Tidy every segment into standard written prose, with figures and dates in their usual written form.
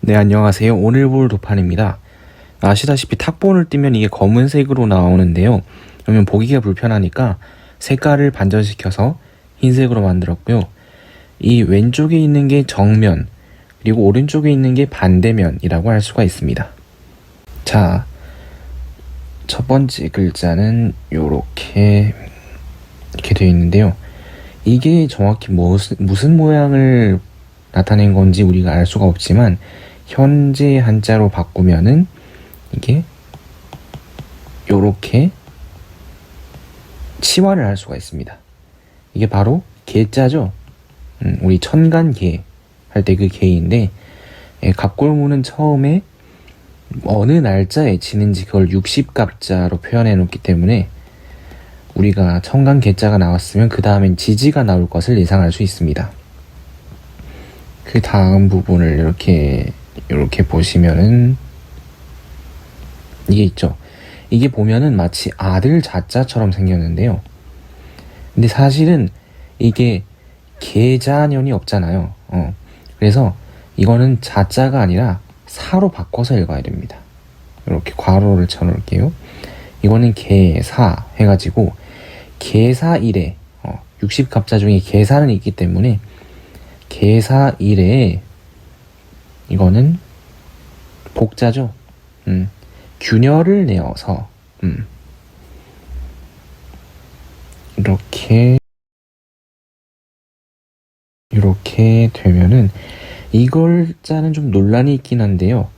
네, 안녕하세요. 오늘 볼 도판입니다. 아시다시피 탁본을 띄면 이게 검은색으로 나오는데요. 그러면 보기가 불편하니까 색깔을 반전시켜서 흰색으로 만들었고요. 이 왼쪽에 있는 게 정면, 그리고 오른쪽에 있는 게 반대면이라고 할 수가 있습니다. 자, 첫 번째 글자는 이렇게 되어 있는데요. 이게 정확히 무슨 모양을 나타낸 건지 우리가 알 수가 없지만 현재 한자로 바꾸면은 이게 요렇게 치환을 할 수가 있습니다. 이게 바로 개자죠. 우리 천간개 할 때 그 개인데, 갑골문은 처음에 어느 날짜에 치는지 그걸 60갑자로 표현해 놓기 때문에 우리가 천간개자가 나왔으면 그 다음엔 지지가 나올 것을 예상할 수 있습니다. 그 다음 부분을 이렇게 보시면은 이게 있죠. 이게 보면은 마치 아들 자자처럼 생겼는데요. 근데 사실은 이게 계자년이 없잖아요. 그래서 이거는 자자가 아니라 사로 바꿔서 읽어야 됩니다. 이렇게 괄호를 쳐놓을게요. 이거는 계사 해가지고 계사일에 60갑자 중에 계사는 있기 때문에 계사일에 이거는 복자죠. 균열을 내어서 이렇게 되면은 이 글자는 좀 논란이 있긴 한데요.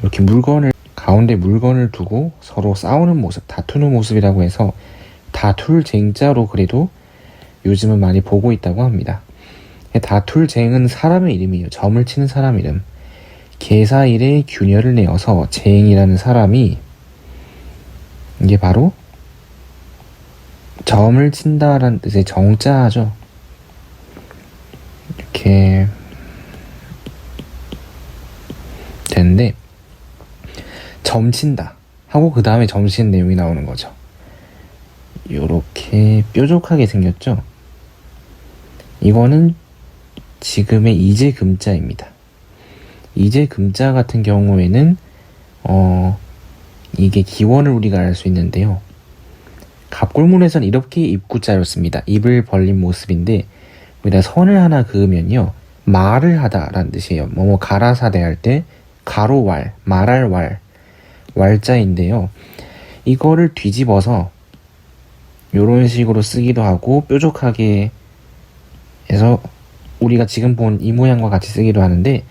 이렇게 가운데 물건을 두고 서로 싸우는 모습, 다투는 모습이라고 해서 다툴쟁자로 그래도 요즘은 많이 보고 있다고 합니다. 다툴쟁은 사람의 이름이에요. 점을 치는 사람 이름. 계사일에 균열을 내어서 쟁이라는 사람이 이게 바로 점을 친다라는 뜻의 정자죠. 이렇게 되는데 점친다 하고 그 다음에 점치는 내용이 나오는 거죠. 이렇게 뾰족하게 생겼죠. 이거는 지금의 이제 금자입니다. 이제 금자 같은 경우에는 이게 기원을 우리가 알 수 있는데요. 갑골문에선 이렇게 입구자였습니다. 입을 벌린 모습인데 여기다 선을 하나 그으면요, 말을 하다 라는 뜻이에요. 뭐뭐 가라사대 할 때 가로왈, 말할 왈, 왈자인데요. 이거를 뒤집어서 이런 식으로 쓰기도 하고 뾰족하게 해서 우리가 지금 본 이 모양과 같이 쓰기도 하는데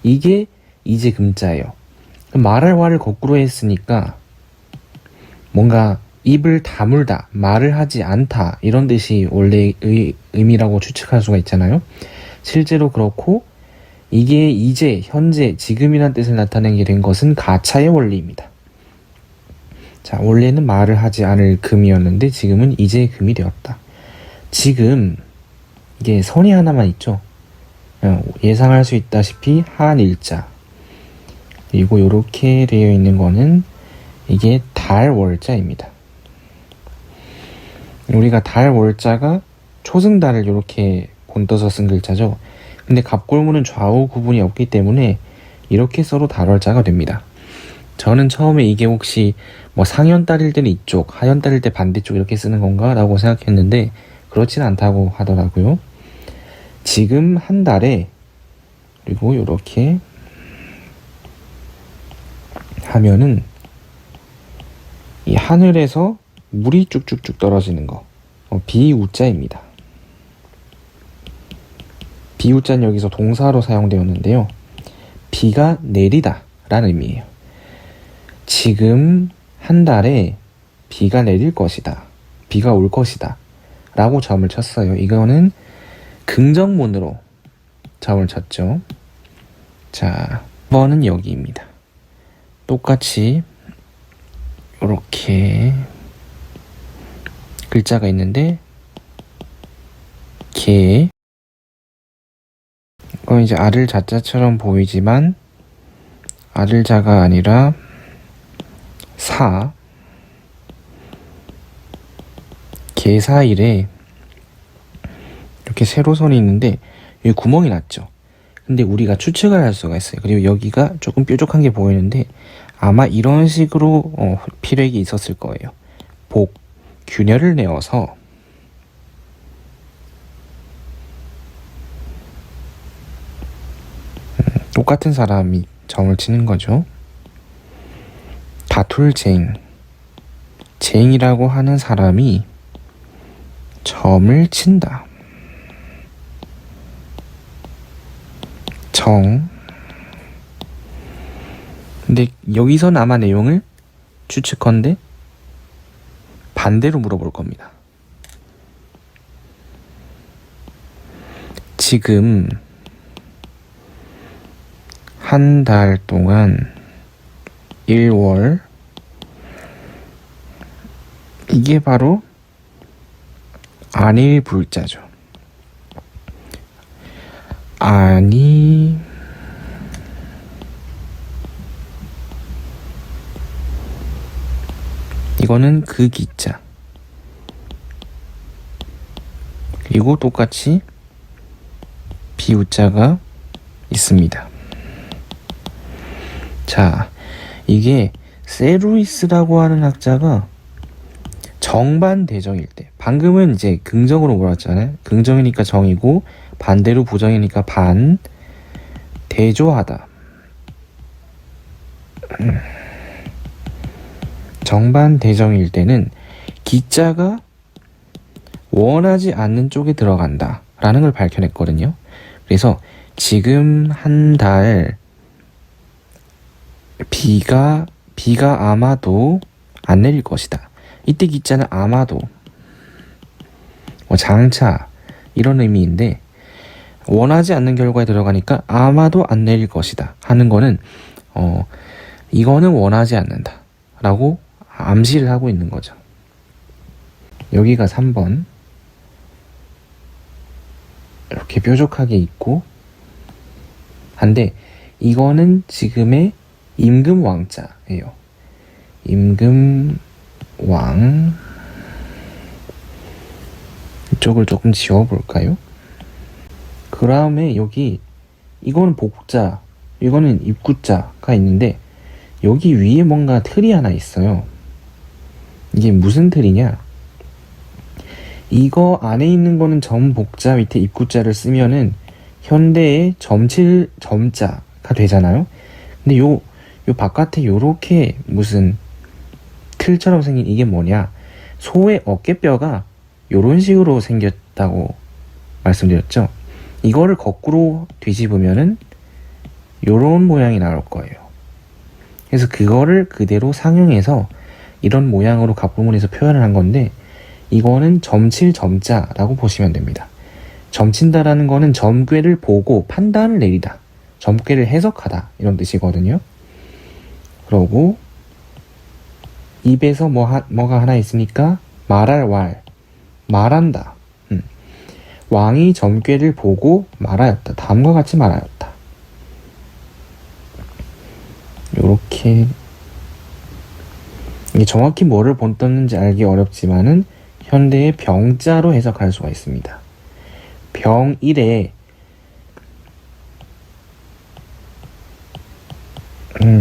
이게 이제 금자예요. 말할 왈을 거꾸로 했으니까 뭔가 입을 다물다, 말을 하지 않다 이런 뜻이 원래 의미라고 추측할 수가 있잖아요. 실제로 그렇고 이게 이제, 현재, 지금이란 뜻을 나타내게 된 것은 가차의 원리입니다. 자, 원래는 말을 하지 않을 금이었는데 지금은 이제 금이 되었다. 지금 이게 선이 하나만 있죠. 예상할 수 있다시피 한일자, 그리고 이렇게 되어 있는 거는 이게 달월자입니다. 우리가 달월자가 초승달을 이렇게 본떠서 쓴 글자죠. 근데 갑골문은 좌우 구분이 없기 때문에 이렇게 써도 달월자가 됩니다. 저는 처음에 이게 혹시 뭐 상현달일 때는 이쪽, 하현달일 때 반대쪽 이렇게 쓰는 건가 라고 생각했는데 그렇진 않다고 하더라고요. 지금 한 달에, 그리고 이렇게 하면은 이 하늘에서 물이 쭉쭉쭉 떨어지는 거, 비우자입니다. 비우자는 여기서 동사로 사용되었는데요. 비가 내리다 라는 의미예요. 지금 한 달에 비가 내릴 것이다, 비가 올 것이다 라고 점을 쳤어요. 이거는 긍정문으로 점을 쳤죠. 자, 1번은 여기입니다. 똑같이 이렇게 글자가 있는데 개, 이건 이제 아들 자자처럼 보이지만 아들자가 아니라 사, 개사일에 이렇게 세로선이 있는데 여기 구멍이 났죠. 근데 우리가 추측을 할 수가 있어요. 그리고 여기가 조금 뾰족한 게 보이는데 아마 이런 식으로 필획이 있었을 거예요. 복, 균열을 내어서 똑같은 사람이 점을 치는 거죠. 다툴쟁, 쟁이라고 하는 사람이 점을 친다. 정. 근데 여기선 아마 내용을 추측컨대 반대로 물어볼 겁니다. 지금 한 달 동안 1월 이게 바로 안일 불자죠. 아니 이거는 그 기자 그리고 똑같이 비우자가 있습니다. 자, 이게 세루이스라고 하는 학자가 정반대정일 때, 방금은 이제 긍정으로 몰았잖아요. 긍정이니까 정이고 반대로 부정이니까 반, 대조하다. 정반대정일 때는 기자가 원하지 않는 쪽에 들어간다 라는 걸 밝혀냈거든요. 그래서 지금 한 달 비가 아마도 안 내릴 것이다. 이때 기자는 아마도 장차 이런 의미인데 원하지 않는 결과에 들어가니까 아마도 안 내릴 것이다 하는 거는 이거는 원하지 않는다 라고 암시를 하고 있는 거죠. 여기가 3번 이렇게 뾰족하게 있고 한데 이거는 지금의 임금왕자예요. 임금왕 이쪽을 조금 지워볼까요? 그 다음에 여기 이거는 복자 이거는 입구자가 있는데 여기 위에 뭔가 틀이 하나 있어요. 이게 무슨 틀이냐? 이거 안에 있는 거는 점복자 밑에 입구자를 쓰면은 현대의 점칠 점자가 되잖아요. 근데 요 바깥에 요렇게 무슨 틀처럼 생긴 이게 뭐냐? 소의 어깨뼈가 요런 식으로 생겼다고 말씀드렸죠. 이거를 거꾸로 뒤집으면은 요런 모양이 나올 거예요. 그래서 그거를 그대로 상용해서 이런 모양으로 갑부문에서 표현을 한 건데 이거는 점칠 점자라고 보시면 됩니다. 점친다라는 거는 점괘를 보고 판단을 내리다. 점괘를 해석하다 이런 뜻이거든요. 그러고 입에서 뭐가 하나 있으니까 말할 말한다. 왕이 점괘를 보고 말하였다. 다음과 같이 말하였다. 요렇게 이게 정확히 뭐를 본떴는지 알기 어렵지만은 현대의 병자로 해석할 수가 있습니다. 병일에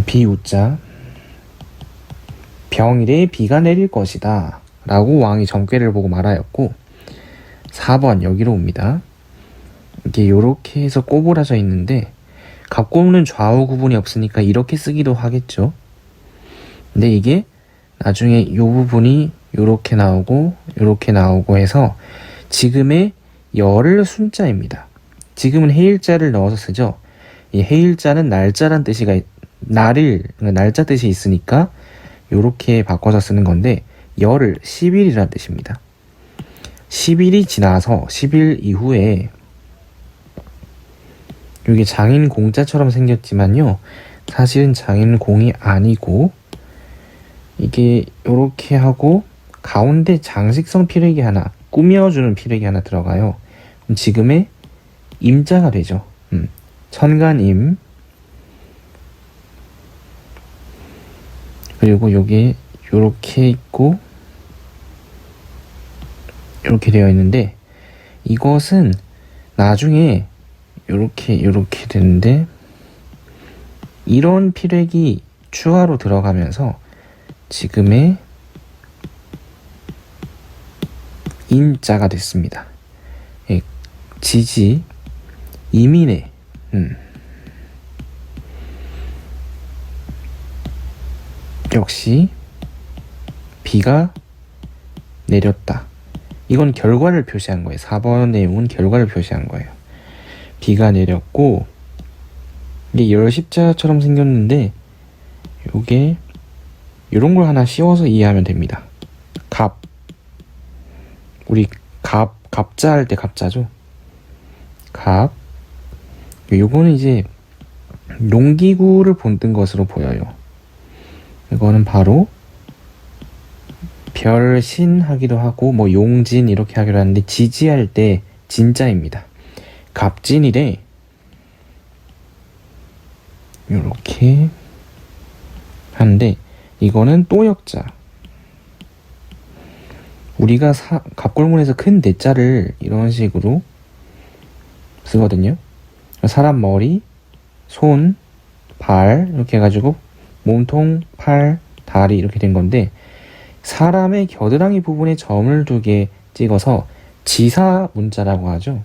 비우자 병일에 비가 내릴 것이다 라고 왕이 점괘를 보고 말하였고 4번 여기로 옵니다. 이게 요렇게 해서 꼬부라져 있는데 갑고문은 좌우 구분이 없으니까 이렇게 쓰기도 하겠죠. 근데 이게 나중에 요 부분이 요렇게 나오고 해서 지금의 열을 순자입니다. 지금은 해일자를 넣어서 쓰죠. 이 해일자는 날짜란 뜻이가 날짜 뜻이 있으니까 요렇게 바꿔서 쓰는 건데 열을 10일이란 뜻입니다. 10일이 지나서 10일 이후에 이게 장인 공자처럼 생겼지만요. 사실은 장인 공이 아니고 이게 요렇게 하고 가운데 장식성 필획이 하나 꾸며주는 필획이 하나 들어가요. 그럼 지금의 임자가 되죠. 천간임 그리고 여기 요렇게 있고 이렇게 되어 있는데 이것은 나중에 요렇게 되는데, 이런 필획이 추가로 들어가면서 지금의 인자가 됐습니다. 예, 지지, 이민의, 역시 비가 내렸다. 이건 결과를 표시한 거예요. 4번 내용은 결과를 표시한 거예요. 비가 내렸고, 이게 열십자처럼 생겼는데, 요게 요런 걸 하나 씌워서 이해하면 됩니다. 갑, 우리 갑자 할 때 갑자죠. 갑. 요거는 이제 농기구를 본뜬 것으로 보여요. 이거는 바로 별신하기도 하고 뭐 용진 이렇게 하기도 하는데, 지지할 때 진자입니다. 갑진이래. 요렇게 하는데, 이거는 또역자. 우리가 갑골문에서 큰 대자를 이런 식으로 쓰거든요. 사람 머리, 손, 발 이렇게 해가지고 몸통, 팔, 다리 이렇게 된 건데, 사람의 겨드랑이 부분에 점을 2개 찍어서 지사 문자라고 하죠.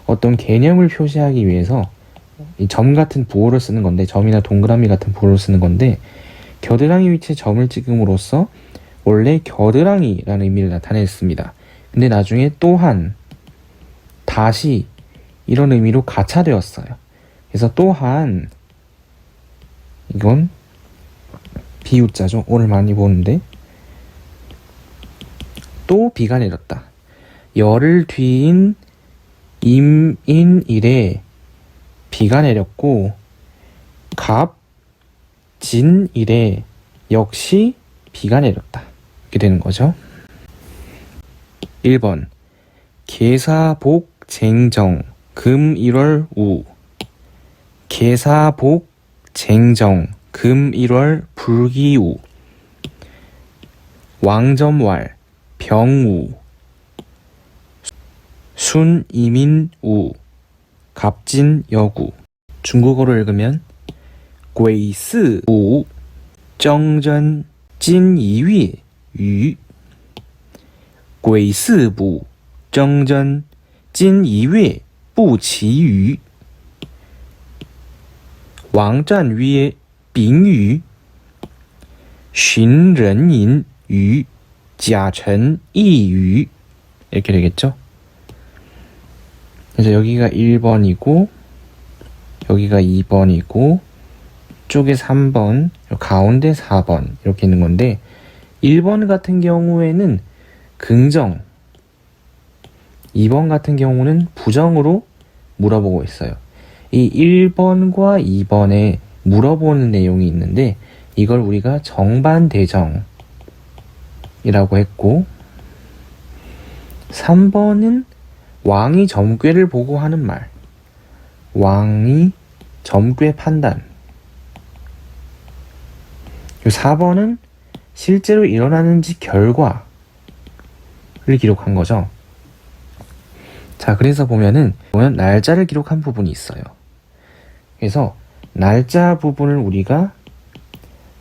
어떤 개념을 표시하기 위해서 이 점 같은 부호를 쓰는 건데, 점이나 동그라미 같은 부호를 쓰는 건데, 겨드랑이 위치에 점을 찍음으로써 원래 겨드랑이라는 의미를 나타냈습니다. 근데 나중에 또한, 다시 이런 의미로 가차되었어요. 그래서 또한, 이건 비유자죠. 오늘 많이 보는데, 또 비가 내렸다. 열흘 뒤인 임인일에 비가 내렸고, 갑진일에 역시 비가 내렸다. 이렇게 되는 거죠. 1번 계사복쟁정 금 1월 우. 계사복쟁정 금 1월 불기우. 왕점왈 병우. 순이민우. 갑진여구. 중국어로 읽으면 癸巳午 정전金一月雨 癸巳补 정전金一月不其余 왕战曰丙雨 寻人吟 雨 甲辰 이유. 이렇게 되겠죠. 그래서 여기가 1번이고 여기가 2번이고 쪽에 3번, 가운데 4번 이렇게 있는 건데, 1번 같은 경우에는 긍정, 2번 같은 경우는 부정으로 물어보고 있어요. 이 1번과 2번에 물어보는 내용이 있는데, 이걸 우리가 정반대정이라고 했고, 3번은 왕이 점괘를 보고 하는 말, 왕이 점괘 판단. 4번은 실제로 일어나는지 결과를 기록한 거죠. 자, 그래서 보면 날짜를 기록한 부분이 있어요. 그래서 날짜 부분을 우리가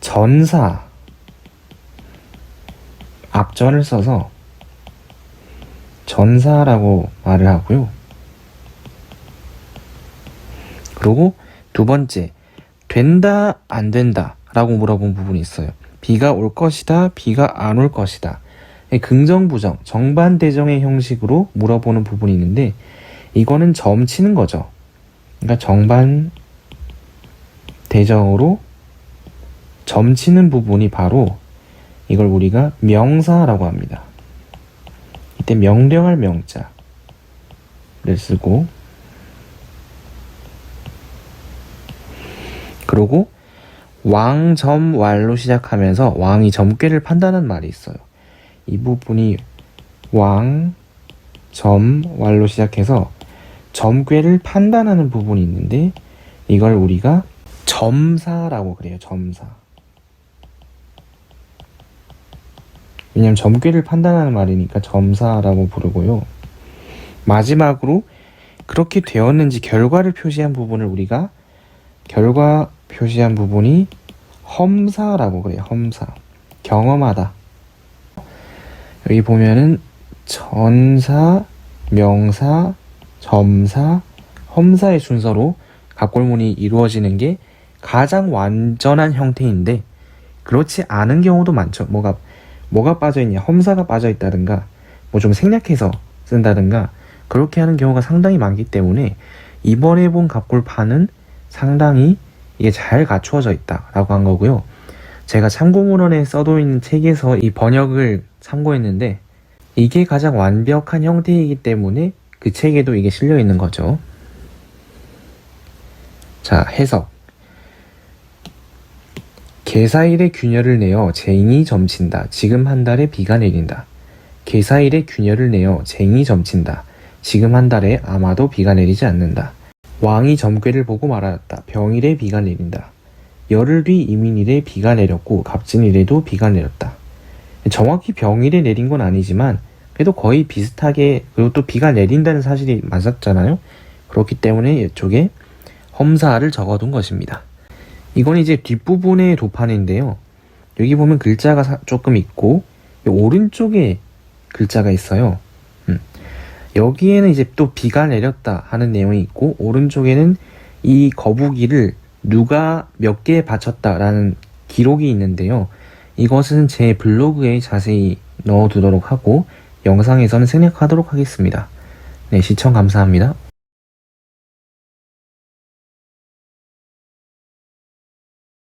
전사, 앞전을 써서 전사라고 말을 하고요. 그리고 2번째, 된다, 안 된다 라고 물어본 부분이 있어요. 비가 올 것이다, 비가 안 올 것이다. 긍정, 부정, 정반대정의 형식으로 물어보는 부분이 있는데, 이거는 점 치는 거죠. 그러니까 정반대정으로 점 치는 부분이 바로 이걸 우리가 명사라고 합니다. 이때 명령할 명자를 쓰고, 그리고 왕점왈로 시작하면서 왕이 점괘를 판단한 말이 있어요. 이 부분이 왕점왈로 시작해서 점괘를 판단하는 부분이 있는데, 이걸 우리가 점사라고 그래요. 점사. 왜냐면 점괘를 판단하는 말이니까 점사라고 부르고요. 마지막으로 그렇게 되었는지 결과를 표시한 부분을 우리가 결과 표시한 부분이 험사라고 그래요. 험사. 경험하다. 여기 보면은 전사, 명사, 점사, 험사의 순서로 갑골문이 이루어지는 게 가장 완전한 형태인데 그렇지 않은 경우도 많죠. 뭐가 빠져있냐, 험사가 빠져있다든가 뭐 좀 생략해서 쓴다든가 그렇게 하는 경우가 상당히 많기 때문에 이번에 본 갑골판은 상당히 이게 잘 갖추어져 있다라고 한 거고요. 제가 참고문헌에 써져 있는 책에서 이 번역을 참고했는데 이게 가장 완벽한 형태이기 때문에 그 책에도 이게 실려 있는 거죠. 자, 해석. 개사일에 균열을 내어 쟁이 점친다. 지금 한 달에 비가 내린다. 개사일에 균열을 내어 쟁이 점친다. 지금 한 달에 아마도 비가 내리지 않는다. 왕이 점괘를 보고 말하였다. 병일에 비가 내린다. 열흘 뒤 이민일에 비가 내렸고 갑진일에도 비가 내렸다. 정확히 병일에 내린 건 아니지만 그래도 거의 비슷하게, 그리고 또 비가 내린다는 사실이 맞았잖아요. 그렇기 때문에 이쪽에 험사를 적어둔 것입니다. 이건 이제 뒷부분의 도판인데요. 여기 보면 글자가 조금 있고 오른쪽에 글자가 있어요. 여기에는 이제 또 비가 내렸다 하는 내용이 있고 오른쪽에는 이 거북이를 누가 몇 개 바쳤다라는 기록이 있는데요. 이것은 제 블로그에 자세히 넣어두도록 하고 영상에서는 생략하도록 하겠습니다. 네, 시청 감사합니다.